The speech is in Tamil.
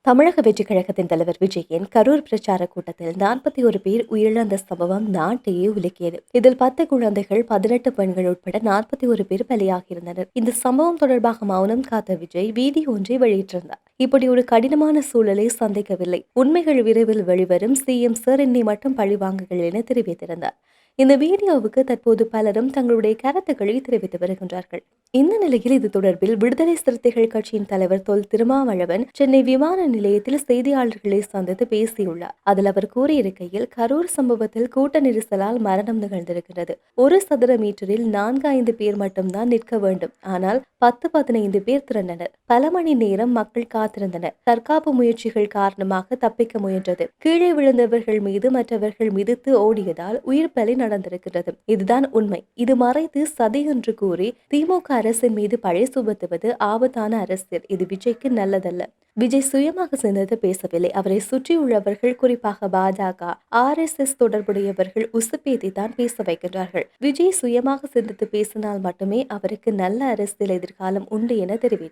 தமிழக வெற்றிக் கழகத்தின் தலைவர் விஜயின் கரூர் பிரச்சார கூட்டத்தில் 41 பேர் உயிரிழந்த சம்பவம் நாட்டையே உலுக்கியது. இதில் 10 குழந்தைகள், 18 பெண்கள் உட்பட 41 பேர் பலியாகியிருந்தனர். இந்த சம்பவம் தொடர்பாக மௌனம் காத்த விஜய் வீடியோ ஒன்றை வெளியிட்டிருந்தார். இப்படி ஒரு கடினமான சூழலை சந்திக்கவில்லை, உண்மைகள் விரைவில் வெளிவரும், சிஎம் சார் என்னை மட்டும் பழிவாங்குகள் என தெரிவித்திருந்தார். இந்த வீடியோவுக்கு தற்போது பலரும் தங்களுடைய கருத்துக்களை தெரிவித்து வருகின்றார்கள். இந்த நிலையில் இது தொடர்பில் விடுதலை சிறுத்தைகள் கட்சியின் தலைவர் தொல் திருமாவளவன் சென்னை விமான நிலையத்தில் செய்தியாளர்களை சந்தித்து பேசியுள்ளார். அதில் அவர் கூறியிருக்கையில், கரூர் சம்பவத்தில் கூட்ட நெரிசலால் மரணம் நிகழ்ந்திருக்கிறது. 1 சதுர மீட்டரில் 4-5 பேர் மட்டும்தான் நிற்க வேண்டும். ஆனால் 10-15 பேர் திரண்டனர். பல மணி நேரம் மக்கள் காத்திருந்தனர். தற்காப்பு முயற்சிகள் காரணமாக தப்பிக்க முயன்றது. கீழே விழுந்தவர்கள் மீது மற்றவர்கள் மிதித்து ஓடியதால் உயிர் பலி நடந்திருக்கிறது. இதுதான் உண்மை. இது மறைத்து சதி என்று கூறி திமுக அரசின் மீது பழி சுமத்துவது ஆபத்தான அரசியல். இது விஜய்க்கு நல்லதல்ல. விஜய் சுயமாக சிந்தித்து பேசவில்லை. அவரை சுற்றியுள்ளவர்கள், குறிப்பாக பாஜக, RSS தொடர்புடையவர்கள் உசுப்பேத்தி தான் பேச வைக்கின்றார்கள். விஜய் சுயமாக சிந்தித்து பேசினால் மட்டுமே அவருக்கு நல்ல அரசியல் எதிர்காலம் உண்டு என தெரிவித்தார்.